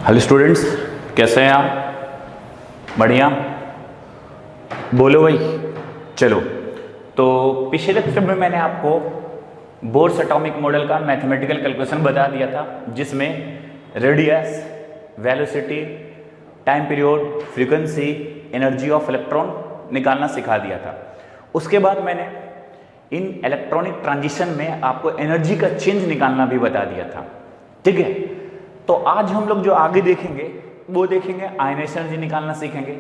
Hello students, कैसे हैं आप? बढ़िया, बोलो भाई। चलो, तो पिछले लेक्चर में मैंने आपको बोर्स एटॉमिक मॉडल का मैथमेटिकल कैलकुलेशन बता दिया था, जिसमें radius, velocity, time period, frequency, energy of electron निकालना सिखा दिया था। उसके बाद मैंने इन इलेक्ट्रॉनिक ट्रांजिशन में आपको एनर्जी का चेंज निकालना भी बता दिया था। ठीक है, तो आज हम लोग जो आगे देखेंगे वो देखेंगे आयनेशन एनर्जी निकालना सीखेंगे,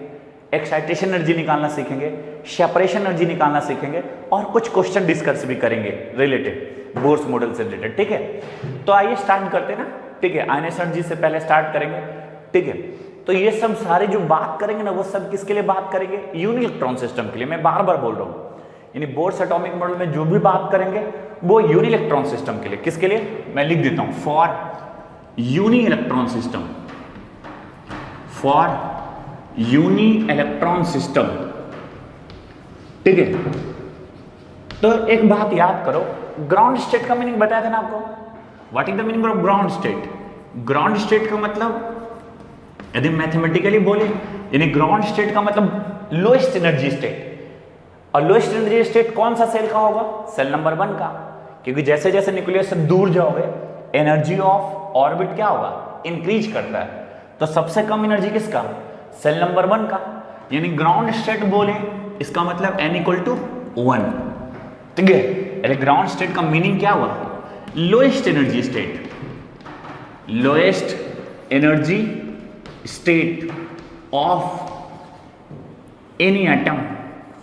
एक्साइटेशन एनर्जी निकालना सीखेंगे, सेपरेशन एनर्जी निकालना सीखेंगे और कुछ क्वेश्चन डिस्कस भी करेंगे रिलेटेड बोर्स मॉडल से रिलेटेड। ठीक है, तो आइए स्टार्ट करते हैं ना। ठीक है, आयनेशन एनर्जी से पहले स्टार्ट करेंगे। ठीक है, तो ये सब सारे जो बात करेंगे ना, वो सब किसके लिए बात करेंगे? यूनि इलेक्ट्रॉन सिस्टम के लिए। मैं बार बार बोल रहा हूँ, यानी बोर्स एटॉमिक मॉडल में जो भी बात करेंगे वो यूनि इलेक्ट्रॉन सिस्टम के लिए। किसके लिए? मैं लिख देता हूं, for uni electron system, for uni electron system. ठीक है, तो एक बात याद करो, ग्राउंड स्टेट का मीनिंग बताया था ना आपको। What is the meaning of ground state? Ground state का मतलब यदि मैथमेटिकली बोले, यानी ग्राउंड स्टेट का मतलब लोएस्ट एनर्जी स्टेट। और लोएस्ट एनर्जी स्टेट कौन सा सेल का होगा? सेल नंबर 1 का, क्योंकि जैसे जैसे न्यूक्लियस से दूर जाओगे एनर्जी ऑफ ऑर्बिट क्या होगा? इंक्रीज करता है। तो सबसे कम एनर्जी किसका? सेल नंबर 1 का। यानी ग्राउंड स्टेट बोले इसका मतलब n = 1। ठीक है, यानी ग्राउंड स्टेट का मीनिंग क्या हुआ? Lowest energy state, lowest energy state of any atom,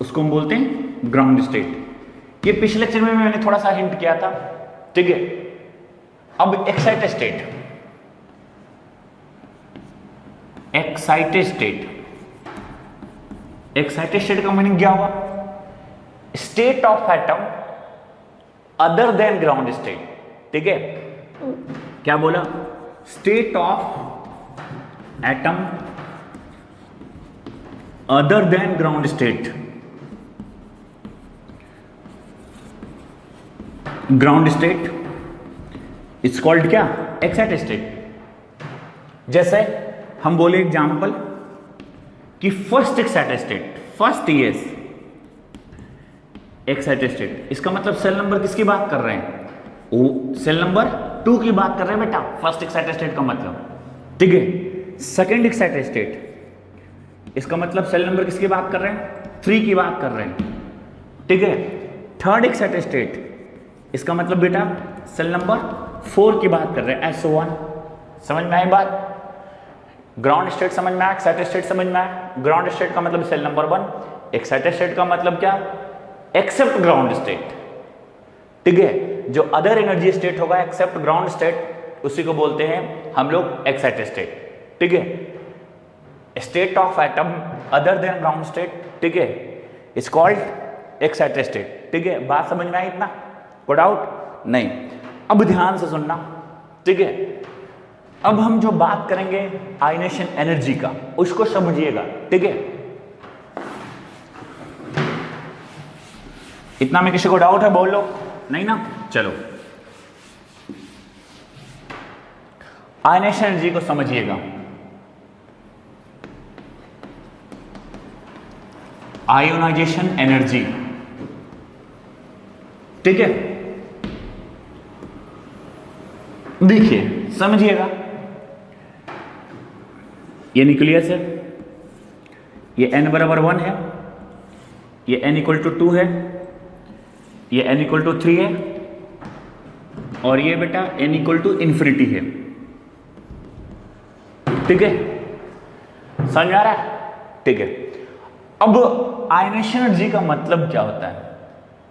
उसको हम बोलते हैं ग्राउंड स्टेट। ये पिछले लेक्चर में मैंने थोड़ा सा हिंट किया था। ठीक है, अब excited state, excited state, excited state का मीनिंग क्या हुआ? State of atom other than ground state. ठीक है, क्या बोला? State of atom other than ground state. Ground state it's called क्या? Excited state. जैसे हम बोले एग्जांपल कि first excited state, first ES excited state, इसका मतलब सेल नंबर किसकी बात कर रहे हैं? वो सेल नंबर 2 की बात कर रहे हैं बेटा, फर्स्ट एक्साइटेड स्टेट का मतलब। ठीक है, सेकंड एक्साइटेड स्टेट, इसका मतलब सेल नंबर किसकी बात कर रहे हैं? 3 की बात कर रहे हैं। ठीक है, थर्ड एक्साइटेड स्टेट, इसका मतलब बेटा सेल नंबर 4 की बात कर रहे हैं, SO1। समझ में आई बात? ग्राउंड स्टेट समझ में आया, एक्साइटेड स्टेट समझ में आया। ग्राउंड स्टेट का मतलब सेल नंबर 1, एक्साइटेड स्टेट का मतलब क्या? Except ground state. ठीक है, जो अदर एनर्जी स्टेट होगा एक्सेप्ट ग्राउंड स्टेट, उसी को बोलते हैं हम लोग एक्साइटेड स्टेट। ठीक है, state of atom other than ground state, ठीक है, इज कॉल्ड एक्साइटेड स्टेट। ठीक है, बात समझ में आई? इतना कोई डाउट नहीं? अब ध्यान से सुनना। ठीक है, अब हम जो बात करेंगे आयनेशन एनर्जी का, उसको समझिएगा। ठीक है, इतना में किसी को डाउट है? बोल लो। नहीं ना? चलो, आयनेशन एनर्जी को समझिएगा। आयोनाइजेशन एनर्जी, ठीक है, देखिए समझिएगा। ये न्यूक्लियस है, ये n = 1 है, ये n = 2 है, ये n = 3 है, और ये बेटा n = है। ठीक है, समझ आ रहा है? ठीक है, अब आयनेशन एनर्जी का मतलब क्या होता है?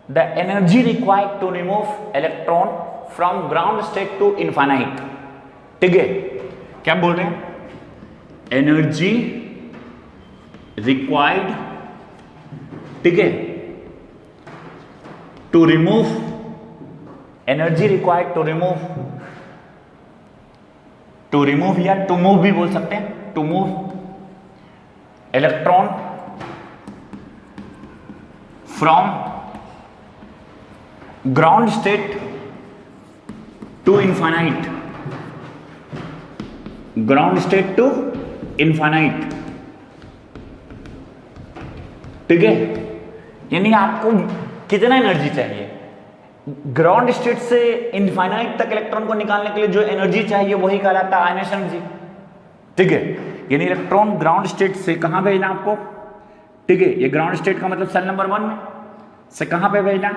The energy required to remove electron from ground state to infinite. ठीक है, क्या बोल रहे हैं? एनर्जी रिक्वायर्ड, ठीक है, to remove, energy required to remove या टू मूव भी बोल सकते हैं, to move electron from ground state to infinite. Ground state to infinite, ठीक है। यानी आपको कितना एनर्जी चाहिए, ग्राउंड स्टेट से इनफाइनाइट तक इलेक्ट्रॉन को निकालने के लिए जो एनर्जी चाहिए वही कहलाता है आयनेशन एनर्जी, ठीक है। यानी इलेक्ट्रॉन ग्राउंड स्टेट से कहां भेजना आपको, ठीक है। ये ग्राउंड स्टेट का मतलब सेल नंबर 1 में से कहां पे भेजना,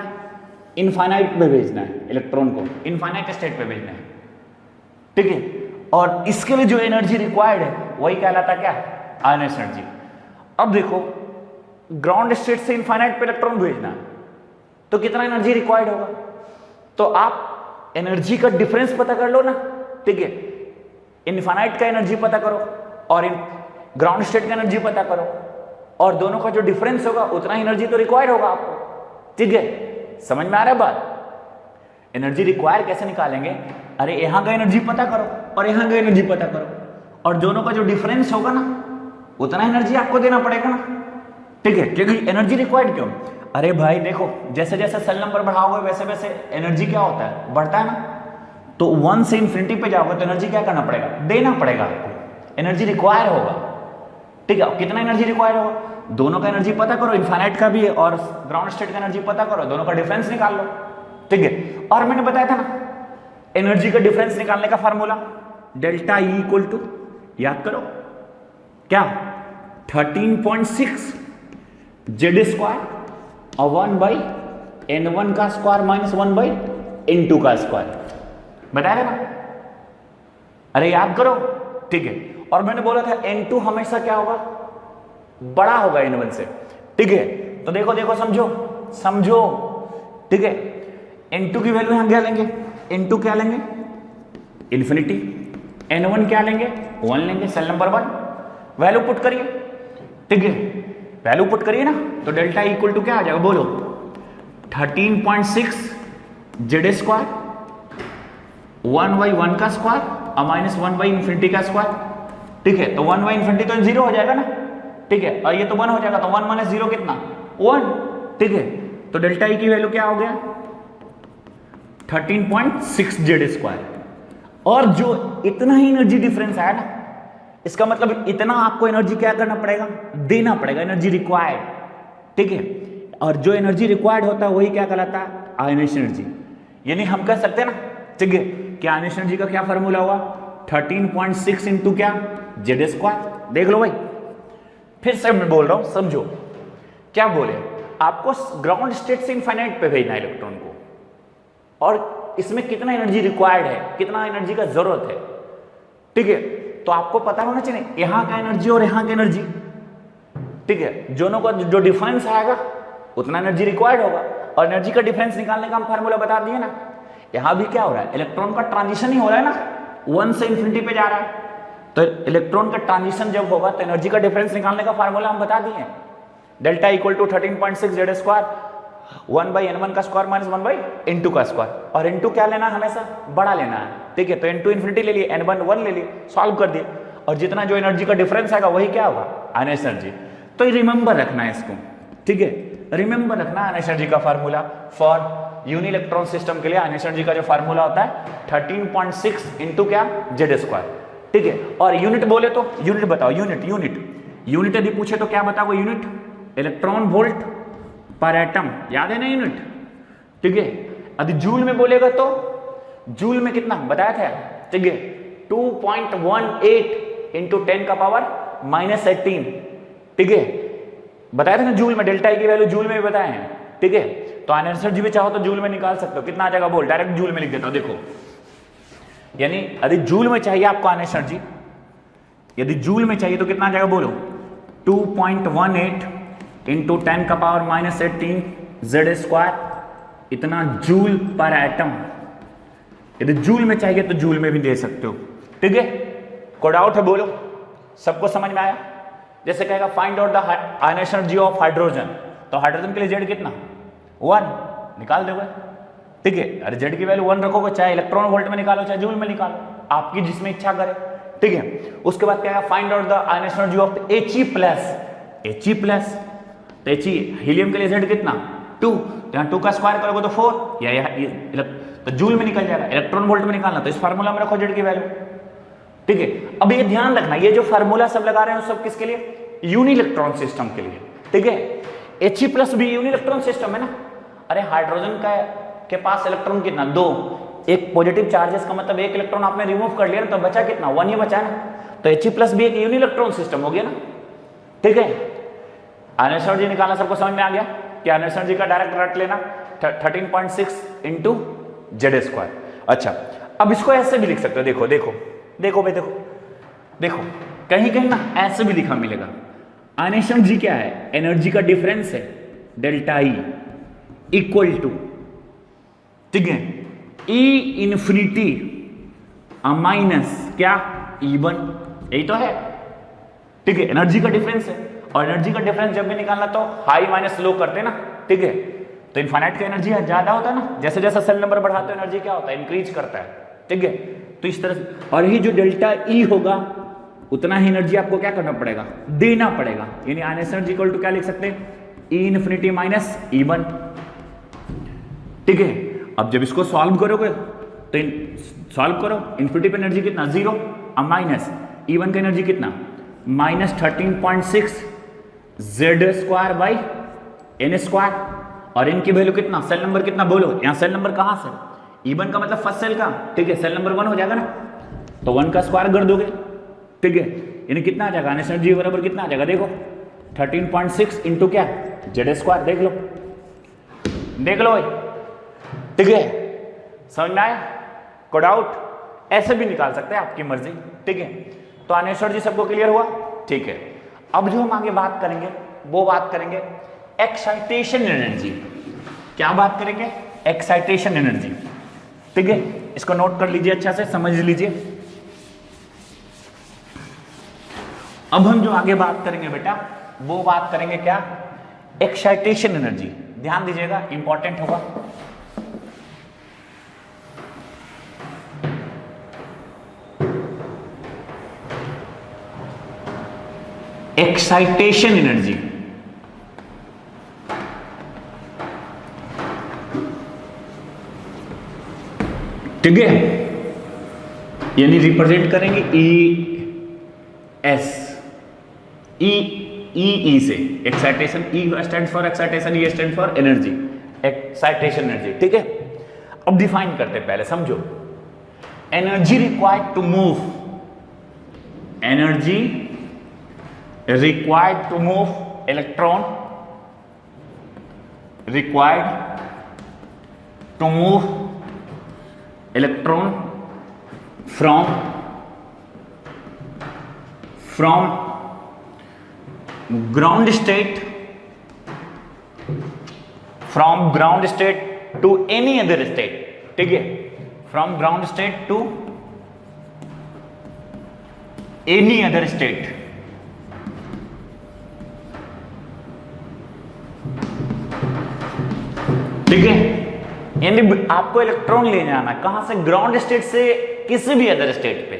इनफाइनाइट पे भेजना है, इलेक्ट्रॉन को इनफाइनाइट स्टेट पे भेजना है, ठीक है। और इसके लिए जो एनर्जी रिक्वायर्ड है वही कहलाता क्या, आयनेशन एनर्जी। अब देखो ग्राउंड स्टेट से इनफाइनाइट पे इलेक्ट्रॉन भेजना है तो कितना एनर्जी रिक्वायर्ड होगा, तो आप एनर्जी का डिफरेंस पता कर लो ना, ठीक है। इनफाइनाइट का एनर्जी पता करो और ग्राउंड स्टेट का एनर्जी पता करो, और दोनों का जो डिफरेंस होगा उतना ही एनर्जी तो रिक्वायर्ड होगा आपको, ठीक है। समझ में आ रहा है बात। एनर्जी रिक्वायर कैसे निकालेंगे, अरे यहां का एनर्जी पता करो और यहां का एनर्जी पता करो, और दोनों का जो डिफरेंस होगा ना उतना एनर्जी आपको देना पड़ेगा ना, ठीक है। क्योंकि एनर्जी रिक्वायर्ड क्यों, अरे भाई देखो जैसे जैसे सेल नंबर बढ़ाओगे वैसे वैसे एनर्जी क्या होता है, बढ़ता है ना। तो 1 से इन्फिनिटी पे जाओगे तो एनर्जी क्या करना पड़ेगा, देना पड़ेगा आपको, एनर्जी रिक्वायर होगा, ठीक है। कितना एनर्जी रिक्वायर होगा, दोनों का एनर्जी पता करो, इनफाइनाइट का भी है और ग्राउंड स्टेट का एनर्जी पता करो, दोनों का डिफरेंस निकाल लो, ठीक है। और मैंने बताया था ना एनर्जी का डिफरेंस निकालने का formula delta E equal to, याद करो क्या, 13.6 जेड स्क्वायर और 1/n1 का स्क्वायर माइनस 1/n2 का स्क्वायर, बताया ना, अरे याद करो, ठीक है। और मैंने बोला था n2 हमेशा क्या होगा, बड़ा होगा n1 से, ठीक है। तो देखो देखो समझो समझो, ठीक है। n2 की वैल्यू यहां क्या लेंगे, n2 क्या लेंगे इन्फिनिटी, n1 क्या लेंगे 1 लेंगे, सेल नंबर 1 वैल्यू पुट करिए, ठीक है। वैल्यू पुट करिए ना तो डेल्टा इक्वल टू क्या आ जाएगा, बोलो 13.6 जेड स्क्वायर 1/1 का स्क्वायर और माइनस 1/इन्फिनिटी का स्क्वायर, ठीक है। तो 1/इन्फिनिटी तो 0 हो जाएगा ना, ठीक है। और ये तो 1 हो जाएगा, तो 1 माइनस 0 कितना 1, ठीक है। तो डेल्टा ई की वैल्यू क्या हो गया 13.6 जेड स्क्वायर, और जो इतना ही एनर्जी डिफरेंस आया ना इसका मतलब इतना आपको एनर्जी क्या करना पड़ेगा, देना पड़ेगा, एनर्जी रिक्वायर्ड, ठीक है। और जो एनर्जी रिक्वायर्ड होता है वही क्या कहलाता है, आयनेशन एनर्जी। यानी हम कह सकते हैं ना, ठीक है, कि आयनेशन एनर्जी का क्या फार्मूला हुआ 13.6 इंटू क्या जेड स्क्वायर, देख लो भाई, फिर से मैं बोल रहा हूं समझो, क्या बोले, आपको ग्राउंड स्टेट से इनफाइनाइट पे भेजना है इलेक्ट्रॉन को, और इसमें कितना एनर्जी रिक्वायर्ड है, कितना एनर्जी का जरूरत है, ठीक है। तो आपको पता होना चाहिए यहां का एनर्जी और यहां का एनर्जी, ठीक है, दोनों का जो डिफरेंस आएगा उतना एनर्जी रिक्वायर्ड होगा, और एनर्जी का डिफरेंस निकालने का हम फार्मूला बता दिए ना। यहां भी क्या हो रहा है, इलेक्ट्रॉन का ट्रांजिशन ही हो रहा है ना, 1 से इन्फिनिटी पे जा रहा है, तो इलेक्ट्रॉन का ट्रांजिशन जब होगा तो एनर्जी का डिफरेंस निकालने का फार्मूला हम बता दिए, delta equal to 13.6 Z square 1/n1 का स्क्वायर माइनस 1/n2 का स्क्वायर, और n2 क्या लेना है, हमेशा बड़ा लेना है, ठीक है। तो n2 इन्फिनिटी ले लिए, n1 1 ले लिए, सॉल्व कर दिए, और जितना जो एनर्जी का डिफरेंस आएगा वही क्या होगा, आयनेशन एनर्जी। तो रिमेंबर रखना है इसको, ठीक है, रिमेंबर रखना आयनेशन एनर्जी का formula for uni electron system के लिए। आयनेशन एनर्जी का जो फार्मूला होता है 13.6 इंटू क्या जेड स्क्वायर, ठीक है। और यूनिट बोले तो यूनिट बताओ, यूनिट यूनिट यूनिट यदि पूछे तो क्या बताओ, यूनिट इलेक्ट्रॉन वोल्ट पर एटम, याद है ना यूनिट, ठीक है। यदि जूल में बोलेगा तो जूल में कितना बताया था, ठीक है, 2.18 इंटू 10 का पावर माइनस 18, ठीक है, बताया था ना जूल में, डेल्टा ई की वैल्यू जूल में भी बताए हैं, ठीक है। तो आयनेशन एनर्जी भी चाहो तो जूल में निकाल सकते हो, कितना आ जाएगा बोल, डायरेक्ट जूल में लिख देता हूं, देखो। यानी यदि जूल में चाहिए आपको आयनेशन एनर्जी, यदि जूल में चाहिए तो कितना आ जाएगा बोलो, 2.18 इंटू 10 का पावर माइनस 18 जेड स्क्वायर, इतना जूल पर एटम। यदि जूल में चाहिए तो जूल में भी दे सकते हो, ठीक है। कोई डाउट है बोलो, सबको समझ में आया। जैसे कहेगा find out the ionisation energy of hydrogen, तो हाइड्रोजन के लिए जेड कितना 1 निकाल दोगे, ठीक है। अरे जेड की वैल्यू 1 रखोगे, चाहे इलेक्ट्रॉन वोल्ट में निकालो चाहे जूल में निकालो, आपकी जिसमें इच्छा करे, ठीक है। उसके बाद क्या है, find out the ionisation energy of He+, तो He हीलियम के लिए जेड कितना 2, तो यहाँ 2 का स्क्वायर करोगे तो 4, या तो जूल में निकल जाएगा, इलेक्ट्रॉन वोल्ट में निकालना तो इस फार्मूला में रखो जेड की वैल्यू, ठीक है। अब ये ध्यान रखना, ये जो फार्मूला सब लगा रहे हैं सब किसके लिए? यूनि इलेक्ट्रॉन सिस्टम के लिए, ठीक है। He+ भी यूनि इलेक्ट्रॉन सिस्टम है ना। अरे हाइड्रोजन का के पास इलेक्ट्रॉन कितना? 2। एक पॉजिटिव चार्जेस का मतलब एक इलेक्ट्रॉन आपने रिमूव कर लिया ना, तो बचा कितना? 1 ही बचा ना। तो He+ भी एक यूनि इलेक्ट्रॉन सिस्टम हो गया ना, ठीक है। आयनिक एनर्जी निकालना सबको समझ में आ गया कि आयनिक एनर्जी का डायरेक्ट रट लेना 13.6 इंटू Z²। अच्छा, अब इसको ऐसे भी लिख सकते हो, देखो देखो देखो भाई, देखो देखो, कहीं कहीं ना ऐसे भी लिखा मिलेगा। आयनिक एनर्जी क्या है? एनर्जी का डिफरेंस है डेल्टा ई इक्वल टू, ठीक है, E इन्फिनिटी माइनस क्या? E1, यही तो है, ठीक है। एनर्जी का डिफरेंस है, और एनर्जी का डिफरेंस जब भी निकालना तो हाई माइनस लो करते ना, ठीक है। तो इनफाइनाइट का एनर्जी ज्यादा होता है ना, जैसे जैसे सेल नंबर बढ़ाते हो एनर्जी क्या होता है? इंक्रीज करता है, ठीक है। तो इस तरह से, और ये जो डेल्टा ई होगा उतना ही एनर्जी आपको क्या करना पड़ेगा? देना पड़ेगा। यानी आयनिक एनर्जी इक्वल टू क्या लिख सकते हैं? E इन्फिनिटी माइनस E1, ठीक है। अब जब इसको सॉल्व करोगे तो सॉल्व करो, इन्फिनिटी पे एनर्जी कितना? 0, अब माइनस E1 का एनर्जी कितना? माइनस 13.6 Z² बाई N², और इनकी वैल्यू कितना? सेल नंबर कितना बोलो? यहाँ सेल नंबर कहाँ से? E1 का मतलब फर्स्ट सेल का, ठीक है। सेल नंबर 1 हो जाएगा ना, तो 1 का स्क्वायर कर दोगे, ठीक है। यानी कितना आ जाएगा? आयनिक एनर्जी बराबर कितना आ जाएगा? देखो 13.6 इंटू क्या? Z², देख लो देख लो भाई, ठीक है। समझ में आया? कोड आउट ऐसे भी निकाल सकते हैं, आपकी मर्जी, ठीक है। तो आयनिक एनर्जी सबको क्लियर हुआ, ठीक है। अब जो हम आगे बात करेंगे वो बात करेंगे एक्साइटेशन एनर्जी। क्या बात करेंगे? एक्साइटेशन एनर्जी, ठीक है। इसको नोट कर लीजिए, अच्छा से समझ लीजिए। अब हम जो आगे बात करेंगे बेटा, वो बात करेंगे क्या? Excitation energy. ध्यान दीजिएगा, इंपॉर्टेंट होगा। एक्साइटेशन एनर्जी, ठीक है। यानी रिप्रेजेंट करेंगे ES, ई से excitation. E stand for excitation, E stand for energy, excitation energy, ठीक है। अब डिफाइन करते हैं, पहले समझो। Energy required to move, energy required to move electron, required to move electron from ground state to any other state, ठीक है। from ground state to any other state, ठीक है। यानी आपको इलेक्ट्रॉन ले जाना कहां से? ग्राउंड स्टेट से किसी भी अदर स्टेट पे,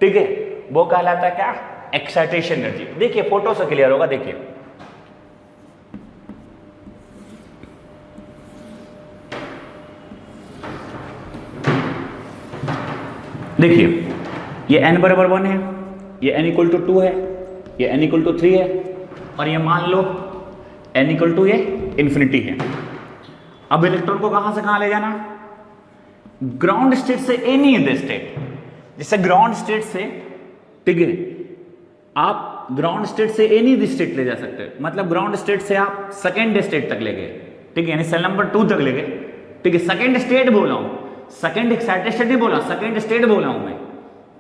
ठीक है। वो कहलाता है क्या? Excitation energy. देखिए फोटो से क्लियर होगा, देखिए देखिए, ये n बराबर 1 है, ये n इक्वल टू 2 है, ये n इक्वल टू 3 है, और ये मान लो n इक्वल टू ये इन्फिनिटी है। अब इलेक्ट्रॉन को कहां से कहां ले जाना? ग्राउंड स्टेट से एनी अदर स्टेट। जैसे ग्राउंड स्टेट से, ठीक है, आप ग्राउंड स्टेट से एनी अदर स्टेट ले जा सकते हैं। मतलब ग्राउंड स्टेट से आप सेकेंड स्टेट तक ले गए, ठीक है, यानी सेल नंबर 2 तक ले गए, ठीक है। सेकेंड स्टेट बोला हूं, सेकेंड एक्साइटेशन नहीं बोला, सेकेंड स्टेट बोला हूं मैं,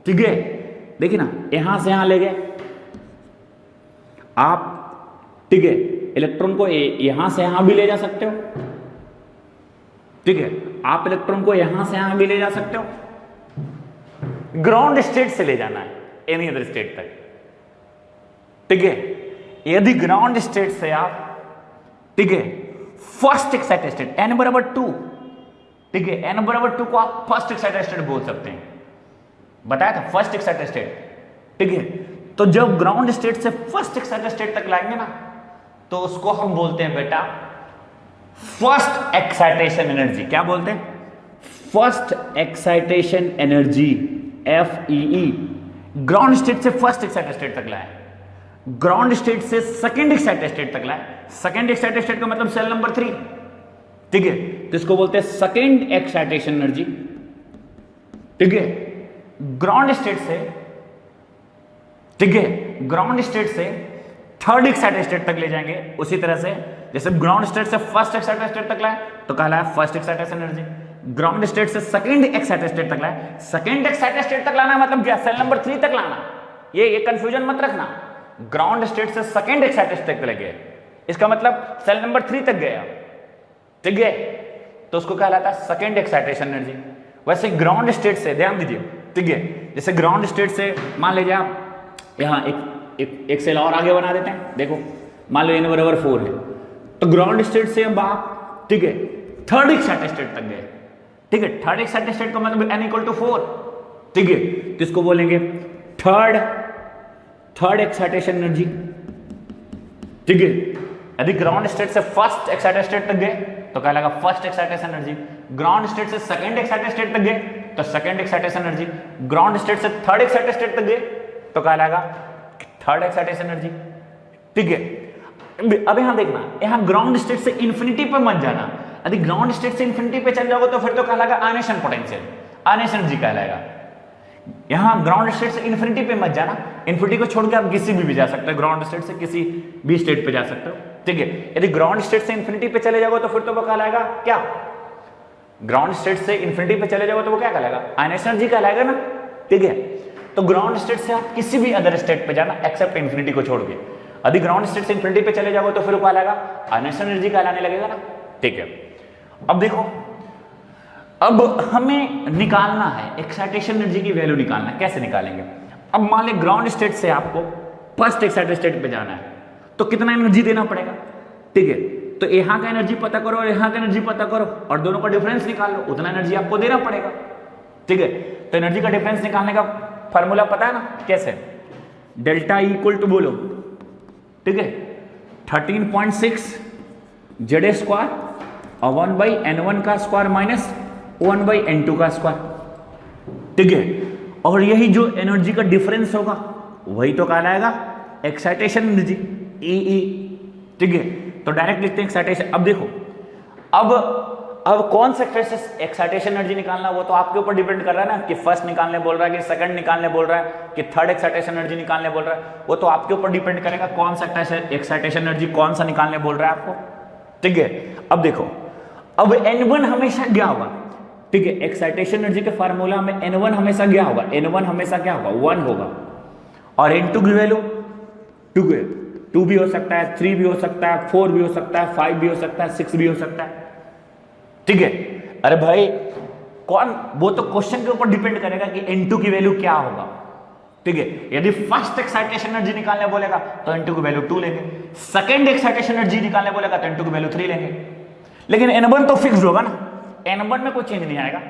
ठीक है। देखिए ना, यहां से यहां ले गए आप, ठीक है। इलेक्ट्रॉन को यहां से यहां भी ले जा सकते हो, ठीक है। आप इलेक्ट्रॉन को यहां से यहां भी ले जा सकते हो। ग्राउंड स्टेट से ले जाना है एनी अदर स्टेट तक, ठीक है। यदि ग्राउंड स्टेट से आप, ठीक है, फर्स्ट एक्साइटेड स्टेट n बराबर 2, ठीक है, n बराबर 2 को आप फर्स्ट एक्साइटेड स्टेट बोल सकते हैं, बताया था फर्स्ट एक्साइटेड स्टेट, ठीक है। तो जब ग्राउंड स्टेट से फर्स्ट एक्साइटेड स्टेट तक लाएंगे ना, तो उसको हम बोलते हैं बेटा फर्स्ट एक्साइटेशन एनर्जी। क्या बोलते हैं? First excitation energy, FEE, ground state से फर्स्ट एक्साइटेड स्टेट तक लाए, ग्राउंड स्टेट से सेकंड एक्साइटेड स्टेट तक लाए। सेकंड एक्साइटेड स्टेट का मतलब सेल नंबर 3, ठीक है, तो इसको बोलते हैं सेकंड एक्साइटेशन एनर्जी, ठीक है। ग्राउंड स्टेट से, ठीक है, ग्राउंड स्टेट से थर्ड एक्साइटेड स्टेट तक ले जाएंगे। उसी तरह से जैसे ग्राउंड स्टेट से फर्स्ट एक्साइटेड स्टेट तक लाए तो कहलाया first excitation energy, ground state से सेकंड एक्साइटेड स्टेट तक लाए, सेकंड एक्साइटेड स्टेट तक लाना मतलब क्या, सेल नंबर 3 तक लाना। ये कंफ्यूजन मत रखना, ग्राउंड स्टेट से सेकंड एक्साइटेड स्टेट तक गए, इसका मतलब सेल नंबर 3 तक गया, ठीक है, तो उसको कहलाता है सेकंड एक्साइटेशन एनर्जी। वैसे ग्राउंड स्टेट से ध्यान दीजिए, ठीक है, जैसे ग्राउंड स्टेट से मान लीजिए आप यहां एक सेल और आगे बना देते हैं, देखो मान लो n बराबर 4 है, तो ग्राउंड स्टेट से अब आप, ठीक है, थर्ड एक्साइटेड स्टेट तक गए, ठीक है, थर्ड एक्साइटेड स्टेट का मतलब n इक्वल टू 4, ठीक है, तो इसको बोलेंगे थर्ड एक्साइटेशन एनर्जी, ठीक है। यदि ग्राउंड स्टेट से फर्स्ट एक्साइटेड स्टेट तक गए तो कहलाएगा first excitation energy, ground state से सेकंड एक्साइटेड स्टेट तक गए तो second excitation energy, ground state से थर्ड एक्साइटेड स्टेट तक गए तो कहलाएगा थर्ड एक्साइटेशन एनर्जी, ठीक है। अब यहां देखना, यहां ग्राउंड स्टेट से इंफिनिटी पे मत जाना, यदि ग्राउंड स्टेट से इंफिनिटी पे चल जाओगे तो फिर तो कहलाएगा आयनेशन पोटेंशियल, आयनेशन एनर्जी कहलाएगा। यहां ग्राउंड स्टेट से इंफिनिटी पे मत जाना, इंफिनिटी को छोड़ के आप किसी भी जा सकते हो, ग्राउंड स्टेट से किसी भी स्टेट पे जा सकते हो, ठीक है। यदि ग्राउंड स्टेट से इंफिनिटी पे चले जाओगे तो फिर तो वो कहलाएगा क्या, ग्राउंड स्टेट से इंफिनिटी पे चले जाओगे तो वो क्या कहलाएगा, आयनेशन एनर्जी कहलाएगा ना, ठीक है। तो ग्राउंड स्टेट से आप किसी भी अदर स्टेट पे जाना एक्सेप्ट इंफिनिटी को छोड़ के, यदि ग्राउंड स्टेट से इंफिनिटी पे चले जाओगे तो फिर वो कहलाएगा आयनेशन एनर्जी कहलाने लगेगा ना, ठीक है। अब देखो, अब हमें निकालना है एक्साइटेशन एनर्जी की वैल्यू निकालना है, कैसे निकालेंगे। अब मान लें ग्राउंड स्टेट से आपको फर्स्ट एक्साइटेड स्टेट पे जाना है तो कितना एनर्जी देना पड़ेगा, ठीक है, तो यहां का एनर्जी पता करो और यहां का एनर्जी पता करो और दोनों का डिफरेंस निकाल लो, उतना एनर्जी आपको देना पड़ेगा, ठीक है। तो एनर्जी का डिफरेंस निकालने का फॉर्मूला पता है ना, कैसे, डेल्टा ई इक्वल टू बोलो, ठीक है, 13.6 जेड स्क्वायर और 1/n1 का स्क्वायर माइनस 1/n2 का स्क्वायर, ठीक है। और यही जो एनर्जी का डिफरेंस होगा वही तो कहलाएगा एक्साइटेशन एनर्जी, ई, ठीक है। तो डायरेक्ट लिखते हैं एक्साइटेशन। अब देखो, अब कौन सा एक्साइटेशन एनर्जी निकालना, वो तो आपके ऊपर डिपेंड कर रहा है ना, कि फर्स्ट निकालने बोल रहा है कि सेकंड निकालने बोल रहा है कि थर्ड एक्साइटेशन एनर्जी निकालने बोल रहा है, वो तो आपके ऊपर डिपेंड करेगा कौन सा एक्साइटेशन एनर्जी कौन सा निकालने बोल रहा है आपको, ठीक है। अब देखो, अब n1 हमेशा क्या होगा, ठीक है, एक्साइटेशन एनर्जी के फार्मूला में n1 हमेशा क्या होगा, n1 हमेशा क्या होगा, 1 होगा, और n2 की वैल्यू 2 भी हो सकता है, 3 भी हो सकता है, 4 भी हो सकता है, 5 भी हो सकता है, 6 भी हो सकता है, ठीक है। अरे भाई कौन, वो तो क्वेश्चन के ऊपर डिपेंड करेगा कि n2 की वैल्यू क्या होगा, ठीक है। यदि फर्स्ट एक्साइटेशन एनर्जी निकालने बोलेगा तो n2 की वैल्यू 2 लेंगे, सेकंड एक्साइटेशन एनर्जी निकालने बोलेगा तो n2 की वैल्यू 3 लेंगे, लेकिन n1 तो फिक्स्ड होगा ना, n1 में कोई चेंज नहीं आएगा,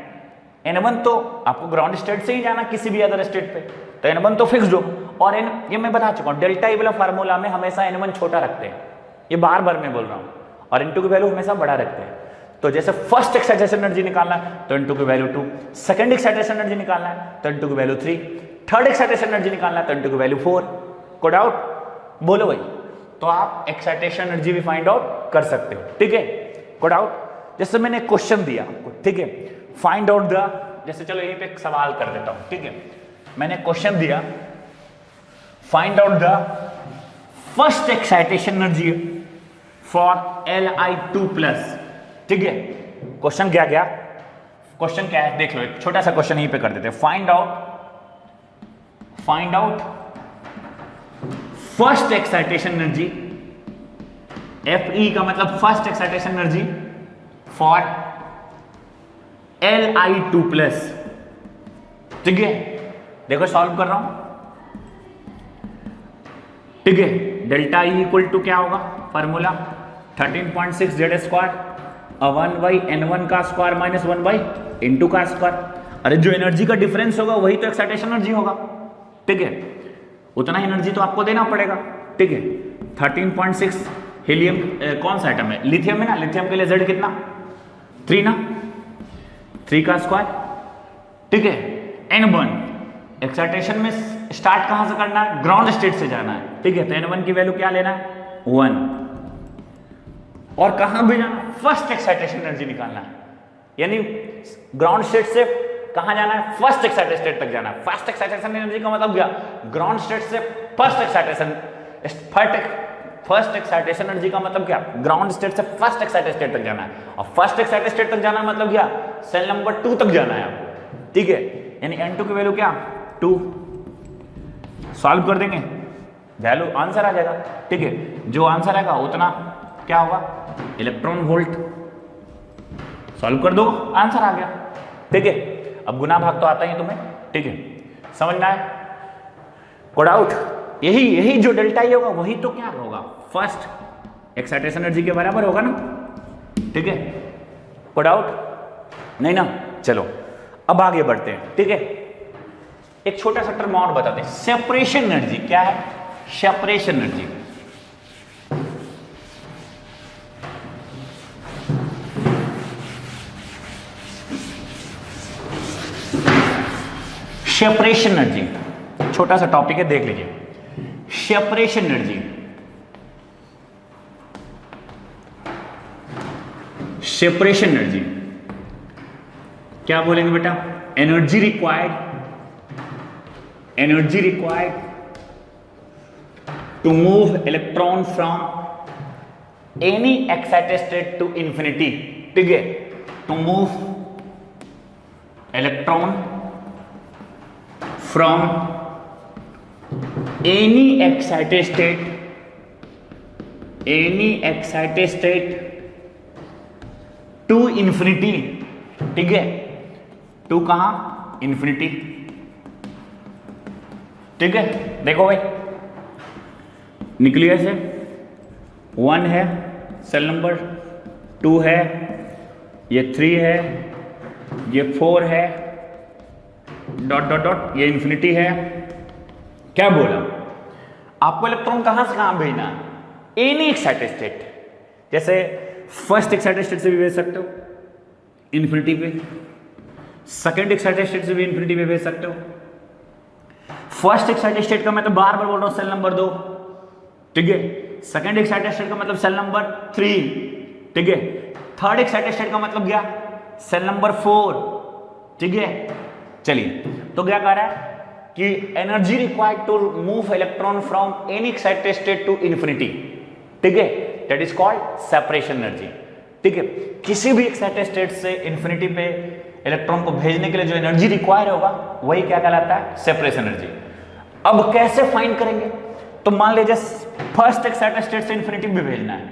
n1 तो आपको ग्राउंड स्टेट से ही जाना किसी भी अदर स्टेट पे, तो n1 तो फिक्स्ड हो। और ये मैं बता चुका हूं, डेल्टा ई वाला फार्मूला में हमेशा n1 छोटा रखते हैं, ये बार बार मैं बोल रहा हूं, और n2 की वैल्यू हमेशा बड़ा रखते हैं। तो जैसे फर्स्ट एक्साइटेशन एनर्जी निकालना है तो n2 की वैल्यू 2, सेकंड एक्साइटेशन एनर्जी निकालना है तो n2 की वैल्यू 3, थर्ड एक्साइटेशन एनर्जी निकालना है तो n2 की वैल्यू 4। को डाउट बोलो भाई, तो आप एक्साइटेशन एनर्जी भी फाइंड आउट कर सकते हो, ठीक है। को डाउट, जैसे मैंने क्वेश्चन दिया आपको, ठीक है, फाइंड आउट द, जैसे चलो यहीं पे एक सवाल कर देता हूं, ठीक है, मैंने क्वेश्चन दिया find out the first excitation energy for Li2+, ठीक है। क्वेश्चन क्या क्वेश्चन क्या है देख लो, एक छोटा सा क्वेश्चन यहीं पे कर देते हैं, find out first excitation energy, Fe का मतलब first excitation energy for Li2+, ठीक है। देखो सॉल्व कर रहा हूं, ठीक है। डेल्टा ई इक्वल टू क्या होगा, फार्मूला 13.6 जेड स्क्वायर और 1/n1 का स्क्वायर माइनस 1/n2 का स्क्वायर। अरे जो एनर्जी का डिफरेंस होगा वही तो एक्साइटेशन एनर्जी होगा, ठीक है, उतना एनर्जी तो आपको देना पड़ेगा, ठीक है। 13.6 हीलियम कौन सा आइटम है, लिथियम है ना, लिथियम के लिए Z कितना 3 ना, 3 का स्क्वायर, ठीक है, n1 एक्साइटेशन में स्टार्ट कहां से करना है, ग्राउंड स्टेट से जाना है, ठीक है। तो N1 की वैल्यू क्या लेना है, 1, और कहां भी जाना, फर्स्ट एक्साइटेशन एनर्जी निकालना है, यानी ग्राउंड स्टेट से कहां जाना है, फर्स्ट एक्साइटेड स्टेट तक जाना है। फर्स्ट एक्साइटेशन एनर्जी का मतलब क्या, ग्राउंड स्टेट से फर्स्ट एक्साइटेशन एनर्जी का मतलब क्या, ग्राउंड स्टेट से फर्स्ट एक्साइटेड स्टेट तक जाना है, और फर्स्ट एक्साइटेड स्टेट तक जाना मतलब क्या, सेल नंबर 2 तक जाना है आपको, ठीक है। यानी N2 की वैल्यू क्या, 2, सॉल्व कर देंगे, वैल्यू आंसर आ जाएगा, ठीक है। जो आंसर आएगा उतना क्या होगा, इलेक्ट्रॉन वोल्ट, सॉल्व कर दो, आंसर आ गया, ठीक है। अब गुना भाग तो आता ही तुम्हें, ठीक है, समझ में आया, कोड आउट। यही जो डेल्टा ई होगा वही तो क्या होगा, फर्स्ट एक्साइटेशन एनर्जी के बराबर होगा ना, ठीक है। कोड आउट नहीं ना, चलो अब आगे बढ़ते हैं, ठीक है। एक छोटा सा टर्म और बताते हैं, सेपरेशन एनर्जी। क्या है, सेपरेशन एनर्जी। सेपरेशन एनर्जी छोटा सा टॉपिक है, देख लीजिए। सेपरेशन एनर्जी, सेपरेशन एनर्जी क्या बोलेंगे बेटा, energy required to move electron from any excited state to infinity, ठीक है। To move electron from any excited state to infinity, ठीक है। टू कहां, इंफिनिटी, ठीक है। देखो भाई, न्यूक्लियस है, 1 है सेल नंबर, 2 है, ये 3 है, ये 4 है, डॉट डॉट डॉट, ये इंफिनिटी है। क्या बोला, आपको इलेक्ट्रॉन कहां से कहां भेजना है, एनी एक्साइटेड स्टेट, जैसे फर्स्ट एक्साइटेड स्टेट से भी भेज सकते हो इंफिनिटी पे, सेकंड एक्साइटेड स्टेट से भी इंफिनिटी पे भेज सकते हो। फर्स्ट एक्साइटेड स्टेट का मैं तो बार बार बोल रहा हूं सेल नंबर 2, ठीक है। सेकंड एक्साइटेड स्टेट का मतलब सेल नंबर 3, ठीक है। थर्ड एक्साइटेड स्टेट का मतलब क्या, सेल नंबर 4, ठीक है। चलिए, तो क्या कह रहा है कि energy required to move electron from any excited state to infinity, ठीक है, that is called separation energy, ठीक है। किसी भी एक्साइटेड स्टेट से इंफिनिटी पे इलेक्ट्रॉन को भेजने के लिए जो एनर्जी रिक्वायर होगा वही क्या कहलाता है, सेपरेशन एनर्जी। अब कैसे फाइंड करेंगे, तो मान लीजिए फर्स्ट एक्साइटेड स्टेट से इंफिनिटी भी भेजना है,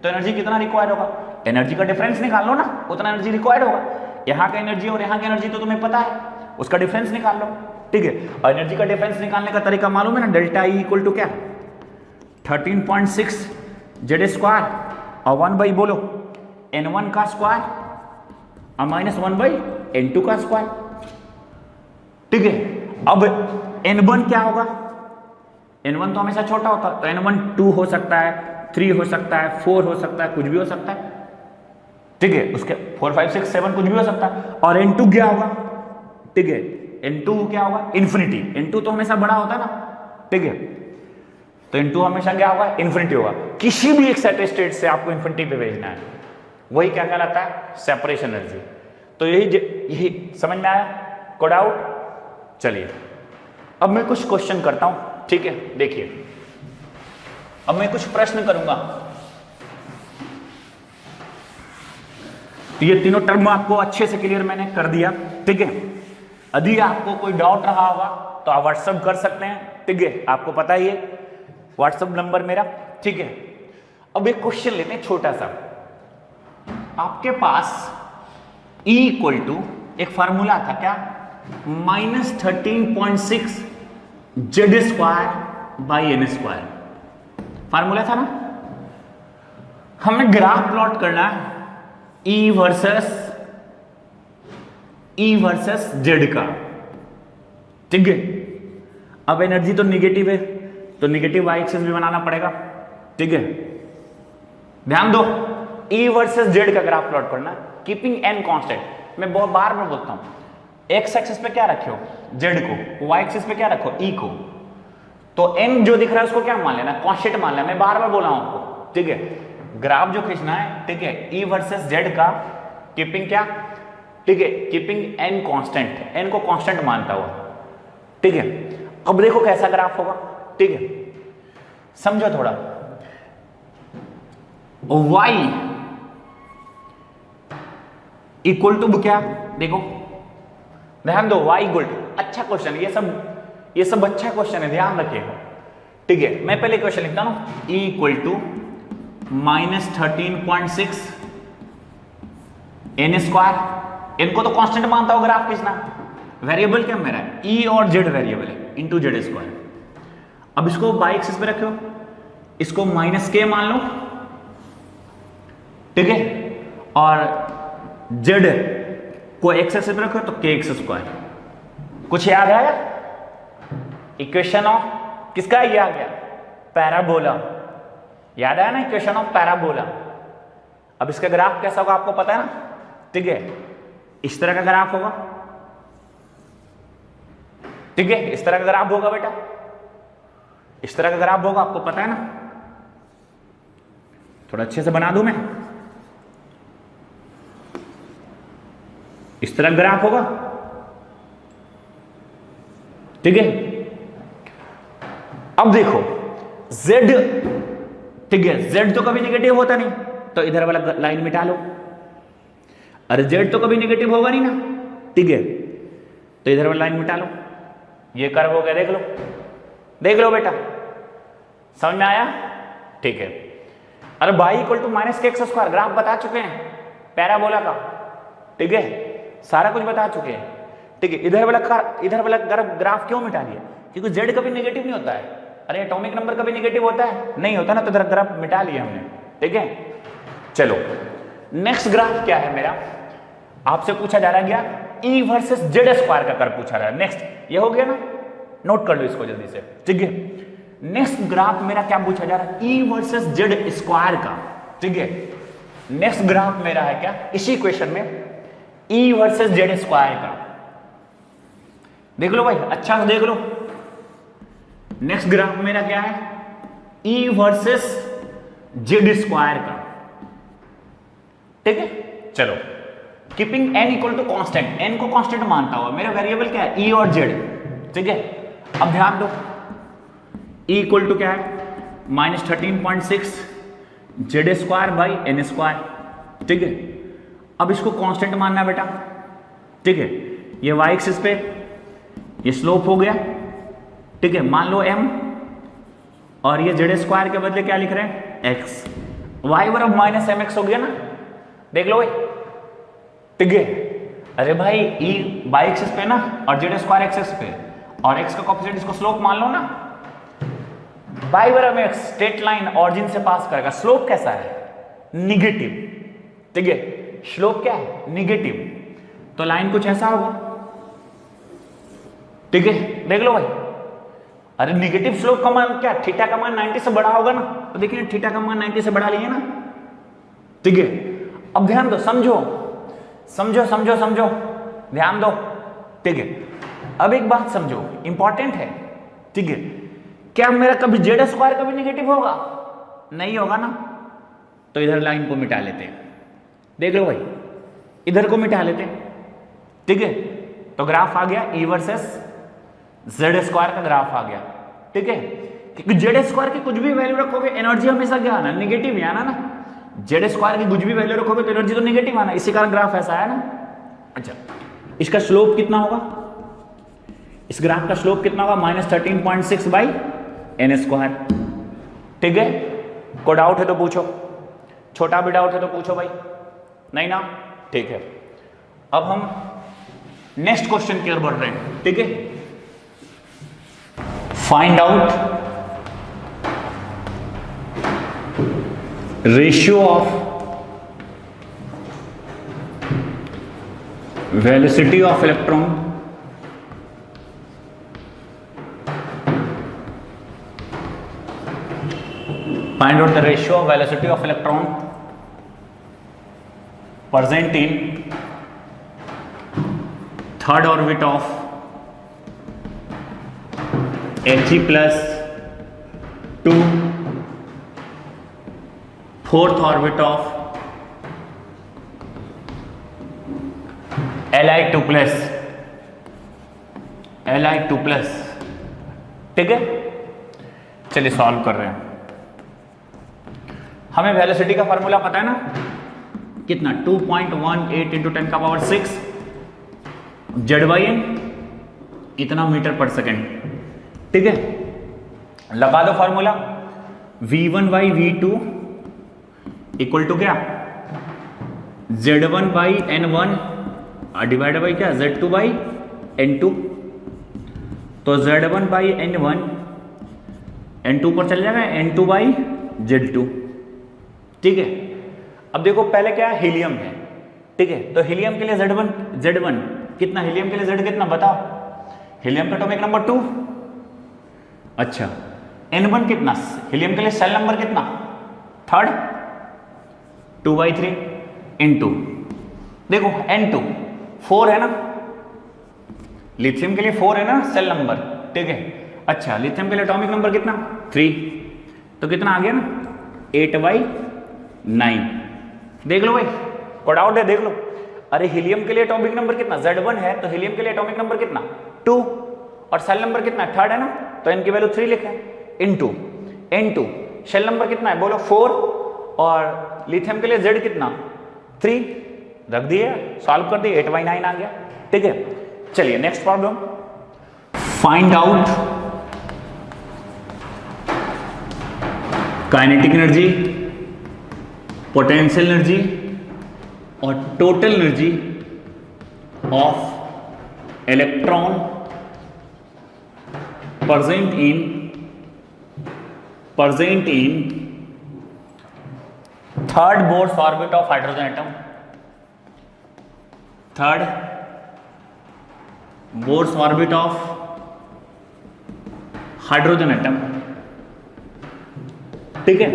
तो एनर्जी कितना रिक्वायर होगा, एनर्जी का डिफरेंस निकाल लो ना, उतना एनर्जी रिक्वायर्ड होगा। यहाँ का एनर्जी और यहाँ की एनर्जी तो तुम्हें पता है, उसका डिफरेंस निकाल लो, ठीक है। और एनर्जी का डिफरेंस निकालने का तरीका मालूम है ना, डेल्टा ई इक्वल टू क्या, 13.6 जेड स्क्वायर और 1 बाई बोलो N1 का स्क्वायर और -1 बाई N2 का स्क्वायर, ठीक है। अब N1 क्या होगा, N1 तो हमेशा छोटा होता है, तो N1 2 हो सकता है, 3 हो सकता है, 4 हो सकता है, कुछ भी हो सकता है, ठीक है। उसके 4 5 6 7 कुछ भी हो सकता है। और N2 क्या होगा, ठीक है, N2 क्या होगा, इन्फिनिटी। N2 तो हमेशा बड़ा होता है ना, ठीक है, तो N2 हमेशा क्या होगा, इन्फिनिटी होगा। किसी भी एक्साइटेड स्टेट से आपको इन्फिनिटी पे भेजना है, वही क्या कहलाता है, सेपरेशन एनर्जी। तो यही समझ में आया, कोड आउट। चलिए, अब मैं कुछ क्वेश्चन करता हूं, ठीक है। देखिए, अब मैं कुछ प्रश्न करूंगा, तो ये तीनों टर्म आपको अच्छे से क्लियर मैंने कर दिया, ठीक है। यदि आपको कोई डाउट रहा होगा तो आप व्हाट्सएप कर सकते हैं, ठीक है, आपको पता ही है व्हाट्सएप नंबर मेरा, ठीक है। अब एक क्वेश्चन लेते हैं छोटा सा। आपके पास E इक्वल टू एक फार्मूला था क्या, -13.6 Z square by N square, formula था ना। हमें ग्राफ प्लॉट करना है E वर्सेस जेड का, ठीक है। अब एनर्जी तो निगेटिव है, तो निगेटिव वाई एक्सिस भी बनाना पड़ेगा, ठीक है। ध्यान दो, E वर्सेस जेड का ग्राफ प्लॉट करना, कीपिंग एन कांस्टेंट। मैं बहुत बार में बोलता हूं, एक्स एक्सिस पे क्या रखे हो, जेड को, वाई एक्सिस पे क्या रखो, ई को। तो एन जो दिख रहा है उसको क्या मान लेना, कांस्टेंट मान लेना। मैं बार बार बोला हूं आपको, ठीक है। ग्राफ जो खींचना है, ठीक है, ई वर्सेस जेड का, कीपिंग क्या, ठीक है, कीपिंग एन कांस्टेंट, एन को कांस्टेंट मानता हुआ, ठीक है। अब देखो कैसा ग्राफ होगा, ठीक है, समझो थोड़ा। y इक्वल टू क्या, देखो ध्यान दो, y इक्वल टू, अच्छा क्वेश्चन, ये सब अच्छा क्वेश्चन है, ध्यान रखिएगा, ठीक है। मैं पहले क्वेश्चन लिखता हूं, e equal to -13.6 n square, इनको तो कांस्टेंट मानता हूं ग्राफ खींचना, वेरिएबल क्या मेरा है, e और z वेरिएबल है, इंटू जेड स्क्वायर। अब इसको बाई एक्सिस पे रखो, इसको -k मान लो, ठीक है, और z को एक्स एक्सिस पे रखो तो kx²। कुछ याद आया, इक्वेशन ऑफ किसका ये आ गया, पैराबोला, याद आया ना, इक्वेशन ऑफ पैराबोला। अब इसका ग्राफ कैसा होगा आपको पता है ना, ठीक है, इस तरह का ग्राफ होगा, ठीक है, इस तरह का ग्राफ होगा बेटा, इस तरह का ग्राफ होगा, आपको पता है ना। थोड़ा अच्छे से बना दूं मैं, इस तरह ग्राफ होगा, ठीक है। अब देखो z, ठीक है, z तो कभी नेगेटिव होता नहीं, तो इधर वाला लाइन मिटा लो। अरे z तो कभी नेगेटिव होगा नहीं ना, ठीक है, तो इधर वाला लाइन मिटा लो। ये कर्व हो गया, देख लो, देख लो बेटा, समझ में आया, ठीक है। अरे y equal to -kx², graph बता चुके हैं पैराबोला का, ठीक है, सारा कुछ बता चुके हैं, ठीक है। इधर वाला ग्राफ क्यों मिटा दिया, क्योंकि z कभी नेगेटिव नहीं होता है। अरे एटॉमिक नंबर कभी नेगेटिव होता है, नहीं होता ना, तो इधर ग्राफ मिटा लिया हमने, ठीक है। चलो नेक्स्ट ग्राफ क्या है मेरा, आपसे पूछा जा रहा है क्या, ई वर्सेस जेड स्क्वायर का कर्व पूछा रहा है। नेक्स्ट ये हो गया ना, नोट कर लो इसको जल्दी से, ठीक है। नेक्स्ट ग्राफ मेरा क्या पूछा जा रहा है, ई वर्सेस जेड स्क्वायर का, ठीक है। नेक्स्ट ग्राफ मेरा है क्या, इसी क्वेश्चन में ई वर्सेस जेड स्क्वायर का, देख लो भाई, अच्छा से देख लो। नेक्स्ट ग्राफ मेरा क्या है, ई वर्सेस जेड स्क्वायर का, ठीक है। चलो keeping N equal to constant, N को कांस्टेंट मानता हुआ, मेरा वेरिएबल क्या है, ई और जेड, ठीक है। अब ध्यान दो, ई इक्वल टू क्या है, -13.6 Z square by N square, ठीक है। अब इसको कांस्टेंट मानना है बेटा, ठीक है। ये वाई एक्सिस पे ये स्लोप हो गया, ठीक है, मान लो m, और ये जेड स्क्वायर के बदले क्या लिख रहे हैं, x, y बराबर -mx हो गया ना, देख लो भाई, ठीक है। अरे भाई e बाई एक्सिस पे ना, और जेड स्क्वायर एक्सिस पे, और x का कोएफिशिएंट इसको स्लोप मान लो ना, y बराबर x, स्ट्रेट लाइन ऑरिजिन से पास करेगा, स्लोप कैसा है, निगेटिव, ठीक है, स्लोप क्या है, निगेटिव, तो लाइन कुछ ऐसा होगा, ठीक है, देख लो भाई। अरे निगेटिव स्लोप का मान क्या, थीटा का मान 90 से बड़ा होगा ना, तो देखिए थीटा का मान 90 से बढ़ा लिए ना, ठीक है। अब ध्यान दो, समझो समझो समझो समझो, ध्यान दो, ठीक है। अब एक बात समझो, इंपॉर्टेंट है, ठीक है। क्या मेरा कभी जेड स्क्वायर कभी निगेटिव होगा, नहीं होगा ना, तो इधर लाइन को मिटा लेते हैं, देख लो भाई, इधर को मिटा लेते हैं, ठीक है। तो ग्राफ आ गया ई वर्सेस जेड स्क्वायर का ग्राफ आ गया, ठीक है। क्योंकि जेड स्क्वायर की कुछ भी वैल्यू रखोगे, एनर्जी हमेशा क्या आना, निगेटिव ही आना ना, जेड स्क्वायर की कुछ भी वैल्यू रखोगे तो एनर्जी तो निगेटिव आना, इसी कारण ग्राफ ऐसा है ना। अच्छा, इसका स्लोप कितना होगा, इस ग्राफ का स्लोप कितना होगा, -13.6 बाई एन स्क्वायर, ठीक है। कोई डाउट है तो पूछो, छोटा भी डाउट है तो पूछो भाई, नहीं ना, ठीक है। अब हम नेक्स्ट क्वेश्चन की ओर बढ़ रहे हैं, ठीक है। Find out ratio of velocity of electron find out the ratio of velocity of electron present in third orbit of He+2, fourth orbit of Li2+, ठीक है। चलिए सॉल्व कर रहे हैं। हमें वेलोसिटी का फॉर्मूला पता है ना, कितना 2.18 × 10⁶ Z/n इतना मीटर पर सेकेंड, ठीक है। लगा दो फॉर्मूला, V1/V2 इक्वल टू क्या, Z1/N1 डिवाइड बाई क्या, Z2/N2। तो Z1/N1 N2 पर चल जाएगा, N2/Z2, ठीक है। अब देखो पहले क्या है, हीलियम है, ठीक है। तो हीलियम के लिए Z1 कितना, हीलियम के लिए Z कितना बताओ, हीलियम का एटॉमिक नंबर 2। अच्छा, N1 कितना, हीलियम के लिए सेल नंबर कितना, थर्ड, 2/3 N2। देखो N2 4 है ना, लिथियम के लिए 4 है ना सेल नंबर, ठीक है। अच्छा, लिथियम के लिए एटॉमिक नंबर कितना, 3, तो कितना आ गया ना, 8/9। देख लो भाई, कोड आउट है, देख लो। अरे हीलियम के लिए एटॉमिक नंबर कितना, Z1 है, तो हीलियम के लिए एटॉमिक नंबर कितना, 2, और सेल नंबर कितना है, थर्ड है ना, तो इनकी वैल्यू 3 लिखे, इनटू N2 सेल नंबर कितना है बोलो 4, और लिथियम के लिए Z कितना 3, रख दिए, सॉल्व कर दिए, 8/9 आ गया, ठीक है। चलिए next problem, find out kinetic energy, potential energy और total energy of electron present in third Bohr's orbit of hydrogen atom, third Bohr's orbit of hydrogen atom, ठीक है।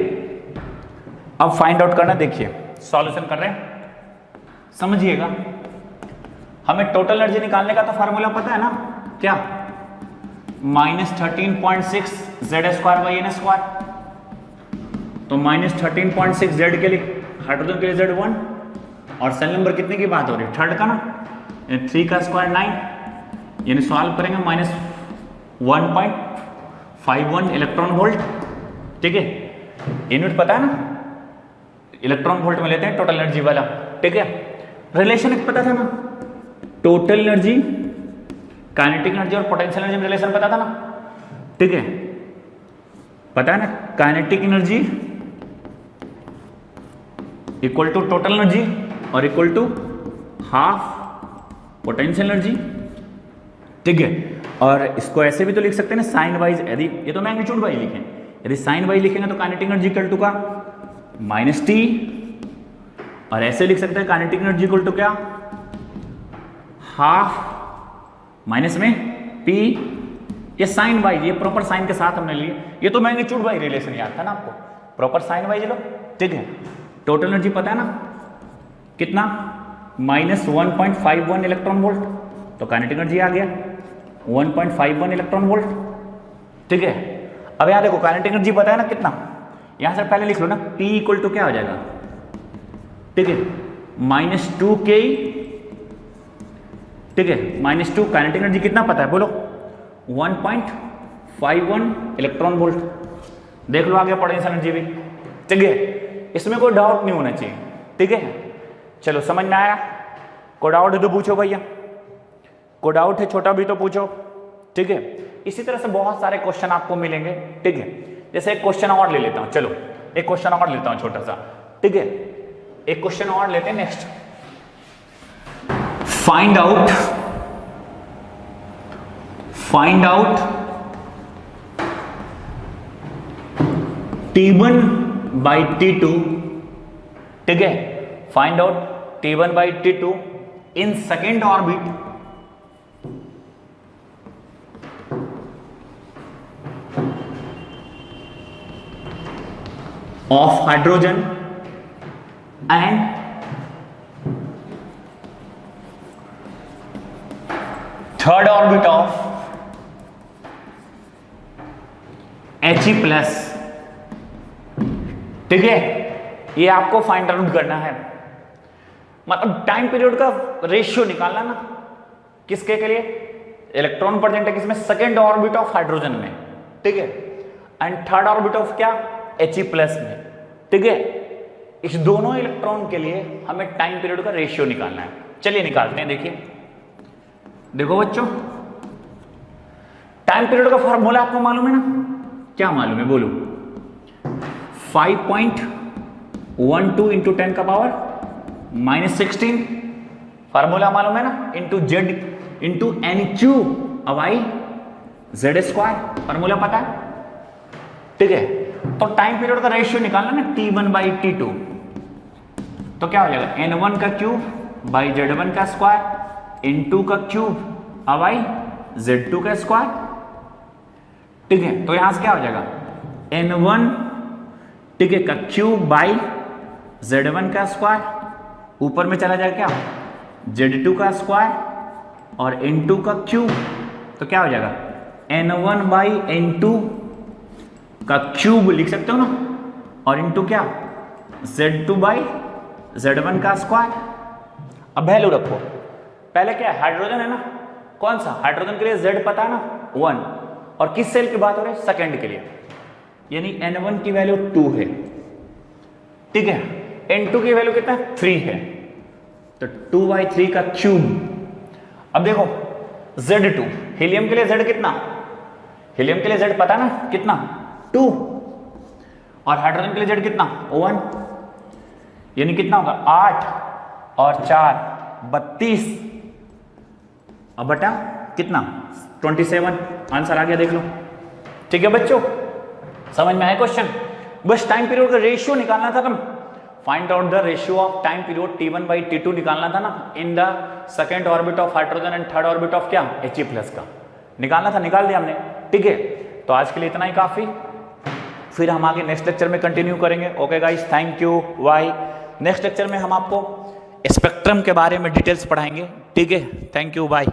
अब फाइंड आउट करना, देखिए सॉल्यूशन कर रहे हैं, समझिएगा। हमें टोटल एनर्जी निकालने का तो फार्मूला पता है ना, क्या, -13.6 Z²/n²। तो -13.6 Z के लिए, हाइड्रोजन के लिए Z1, और सेल नंबर कितने की बात हो रही है, थर्ड का ना, 3 का स्क्वायर 9, यानी सॉल्व करेंगे -1.51 इलेक्ट्रॉन वोल्ट, ठीक है। यूनिट पता है ना, इलेक्ट्रॉन वोल्ट में लेते हैं टोटल एनर्जी वाला, ठीक है। रिलेशन एक पता था ना, टोटल एनर्जी, काइनेटिक एनर्जी और पोटेंशियल एनर्जी में रिलेशन पता था ना, ठीक है, पता है ना, kinetic energy equal to total energy और equal to half potential energy, ठीक है। और इसको ऐसे भी तो लिख सकते हैं ना, साइन वाइज, यदि ये तो मैग्नीट्यूड वाइज लिखें, यदि साइन वाइज लिखेंगे तो काइनेटिक एनर्जी इक्वल टू का -T, और ऐसे लिख सकते हैं काइनेटिक एनर्जी इक्वल टू क्या, हाफ माइनस में P, ये साइन वाइज, ये प्रॉपर साइन के साथ हमने लिए, ये तो मैग्नीट्यूड वाइज रिलेशन याद था ना आपको, प्रॉपर साइन वाइज लो, ठीक है। टोटल एनर्जी पता है ना कितना, -1.51 इलेक्ट्रॉन वोल्ट, तो काइनेटिक एनर्जी आ गया 1.51 इलेक्ट्रॉन वोल्ट, ठीक है। अब यहां देखो काइनेटिक एनर्जी पता है ना कितना, यहां से पहले लिख लो ना, P इक्वल टू क्या हो जाएगा, ठीक है, -2K, ठीक है, -2, काइनेटिक एनर्जी कितना पता है बोलो, 1.51 इलेक्ट्रॉन वोल्ट। देख लो आगे पोटेंशियल एनर्जी भी, ठीक है, इसमें कोई डाउट नहीं होना चाहिए, ठीक है। चलो समझ में आया, कोई डाउट है तो पूछो भैया, कोई डाउट है छोटा भी तो पूछो, ठीक है। इसी तरह से बहुत सारे क्वेश्चन आपको मिलेंगे, ठीक है। जैसे एक क्वेश्चन और ले लेता हूं, चलो एक क्वेश्चन और लेता हूं छोटा सा, ठीक है, एक क्वेश्चन और लेते हैं नेक्स्ट। फाइंड आउट T1/T2, ठीक है, find out T1/T2 in second orbit of hydrogen and third orbit of He plus, ठीक है, ये आपको फाइंड आउट करना है, मतलब टाइम पीरियड का रेशियो निकालना ना, किसके के लिए, इलेक्ट्रॉन प्रेजेंट है किसमें, सेकेंड ऑर्बिट ऑफ हाइड्रोजन में, ठीक है, एंड थर्ड ऑर्बिट ऑफ क्या, He प्लस में, ठीक है। इस दोनों इलेक्ट्रॉन के लिए हमें टाइम पीरियड का रेशियो निकालना है। चलिए निकालते हैं। देखो बच्चों, टाइम पीरियड का फॉर्मूला आपको मालूम है ना, क्या मालूम है बोलो, 5.12 इंटू 10 का पावर -16, फार्मूला मालूम है ना, into Z into N cube अवाई जेड स्क्वायर, फार्मूला पता है, ठीक है। तो टाइम पीरियड का रेशियो निकालना ना, T1 बाई T2, तो क्या हो जाएगा, N1 का क्यूब बाई Z1 का स्क्वायर N2 का क्यूब अवाई Z2 का स्क्वायर, ठीक है। तो यहां से क्या हो जाएगा, N1, ठीक है, का क्यूब बाई Z1 का स्क्वायर, ऊपर में चला जाएगा क्या, Z2 का स्क्वायर और N2 का क्यूब, तो क्या हो जाएगा, N1 बाई N2 का क्यूब लिख सकते हो ना, और इंटू क्या, Z2 बाई Z1 का स्क्वायर। अब वैल्यू रखो, पहले क्या है, हाइड्रोजन है ना, कौन सा, हाइड्रोजन के लिए Z पता है ना 1, और किस सेल की बात हो रही है, सेकंड के लिए, यानी N1 की वैल्यू 2 है, ठीक है, N2 की वैल्यू कितना है, 3 है, तो 2/3 का क्यूब। अब देखो Z2, हीलियम के लिए Z कितना, हीलियम के लिए Z पता ना कितना, 2, और हाइड्रोजन के लिए Z कितना, 1, यानी कितना होगा, 8 और 4 32, अब बटा कितना, 27, आंसर आ गया, देख लो, ठीक है बच्चों, समझ में आया क्वेश्चन। बस टाइम पीरियड का रेशियो निकालना था, find out the ratio of time period T1 by T2 निकालना था ना, in the second orbit of hydrogen and third orbit of क्या, He प्लस का निकालना था, निकाल दिया हमने, ठीक है। तो आज के लिए इतना ही काफी, फिर हम आगे नेक्स्ट लेक्चर में कंटिन्यू करेंगे। Okay guys, thank you, bye. Next lecture में हम आपको स्पेक्ट्रम के बारे में डिटेल्स पढ़ाएंगे, ठीक है, थैंक यू, बाय।